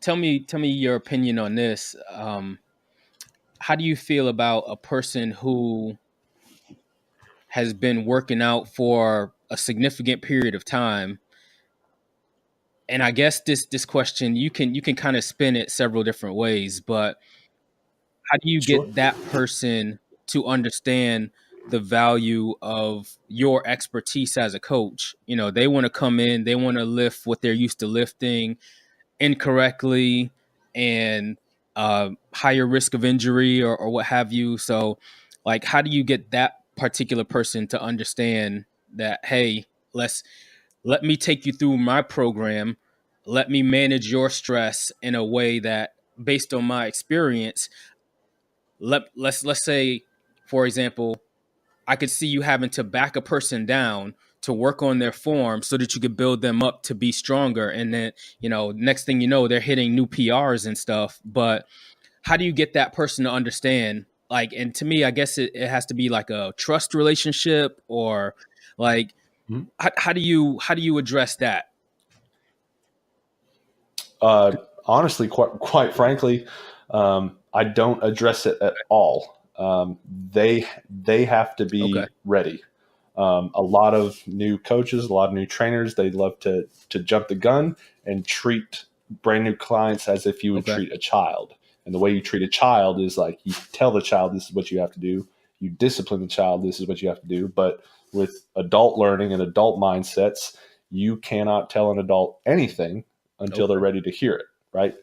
tell me your opinion on this. How do you feel about a person who has been working out for a significant period of time? And I guess this question you can kind of spin it several different ways, but how do you Sure. get that person to understand the value of your expertise as a coach? You know, they want to come in, they want to lift what they're used to lifting incorrectly, and higher risk of injury or what have you. So, like, how do you get that particular person to understand that, hey, let me take you through my program, let me manage your stress in a way that, based on my experience, let's say, for example, I could see you having to back a person down to work on their form so that you could build them up to be stronger. And then, next thing you know, they're hitting new PRs and stuff. But how do you get that person to understand? Like, and to me, I guess it has to be like a trust relationship, or like, Mhm. how do you address that? Uh, Honestly, quite frankly, I don't address it at all. They have to Okay. be ready. A lot of new coaches, a lot of new trainers, they love to jump the gun and treat brand new clients as if you would Okay. treat a child. And the way you treat a child is like you tell the child this is what you have to do. You discipline the child, this is what you have to do. But with adult learning and adult mindsets, you cannot tell an adult anything until they're Okay. ready to hear it, right?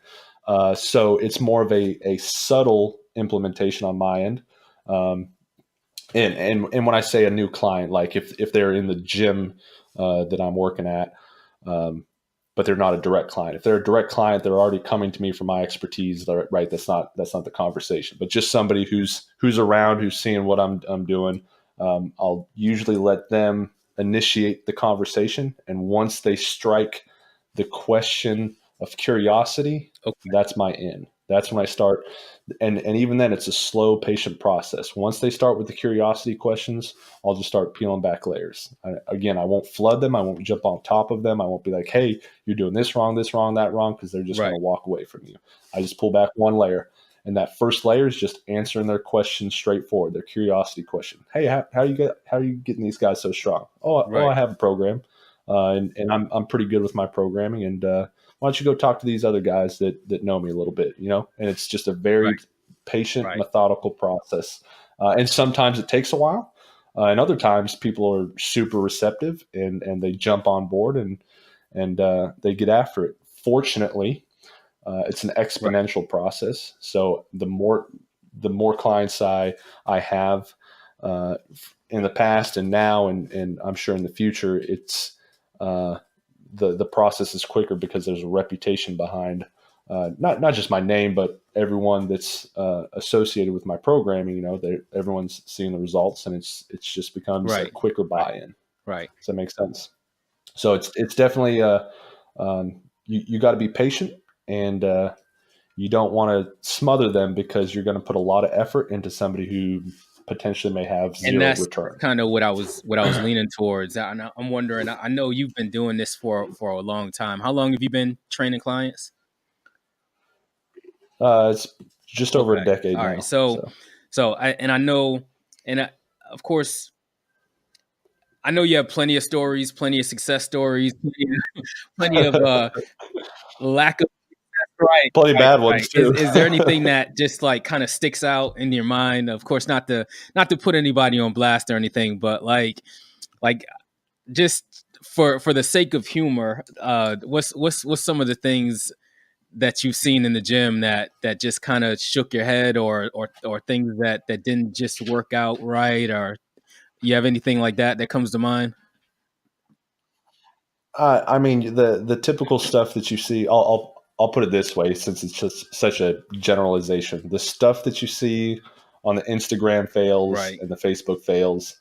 So it's more of a subtle implementation on my end. Um, and when I say a new client, like if they're in the gym that I'm working at, um, but they're not a direct client. If they're a direct client, they're already coming to me for my expertise. Right? That's not the conversation. But just somebody who's around, who's seeing what I'm doing. I'll usually let them initiate the conversation, and once they strike the question of curiosity, Okay. that's my in. That's when I start, and even then, it's a slow, patient process. Once they start with the curiosity questions, I'll just start peeling back layers. Again, I won't flood them. I won't jump on top of them. I won't be like, "Hey, you're doing this wrong, that wrong," because they're just going Right. to walk away from you. I just pull back one layer, and that first layer is just answering their question straightforward, their curiosity question. Hey, how are you getting these guys so strong? Oh, Right. I have a program, and I'm pretty good with my programming, and why don't you go talk to these other guys that know me a little bit, you know? And it's just a very Right. patient, Right. methodical process. And sometimes it takes a while, and other times people are super receptive and they jump on board and they get after it. Fortunately, it's an Right. exponential process. So the more clients I have uh, in the past and now and I'm sure in the future, it's uh, the process is quicker because there's a reputation behind not just my name, but everyone that's associated with my programming. You know, everyone's seeing the results, and it's just becomes a Right. quicker Right. buy-in. Right. Does that make sense? So it's definitely you got to be patient, and you don't want to smother them because you're going to put a lot of effort into somebody who potentially may have And zero that's return. kind of what I was leaning towards. I'm wondering. I know you've been doing this for a long time. How long have you been training clients? It's just over a Okay. decade All right. now. So, So I know, and of course, I know you have plenty of stories, plenty of success stories, plenty of lack of. Right, plenty right, bad right. ones Is too. is there anything that just like kind of sticks out in your mind? Of course, not to put anybody on blast or anything, but like just for the sake of humor, what's some of the things that you've seen in the gym that just kind of shook your head, or things that didn't just work out right, or you have anything like that comes to mind? I mean, the typical stuff that you see. I'll put it this way, since it's just such a generalization. The stuff that you see on the Instagram fails Right, and the Facebook fails,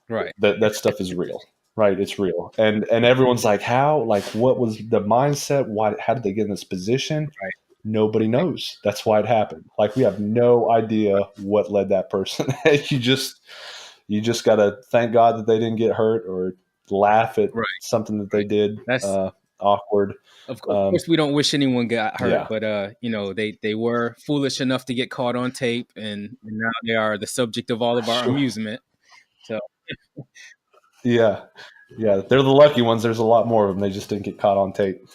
right, that stuff is real, right? It's real, and everyone's like, how? Like, what was the mindset? Why? How did they get in this position? right, Nobody knows. That's why it happened. Like, we have no idea what led that person. You just gotta thank God that they didn't get hurt, or laugh at right, something that they right. did. That's awkward. Of course, we don't wish anyone got hurt, Yeah. but they were foolish enough to get caught on tape, and now they are the subject of all of our Sure. amusement. So Yeah, they're the lucky ones. There's a lot more of them. They just didn't get caught on tape.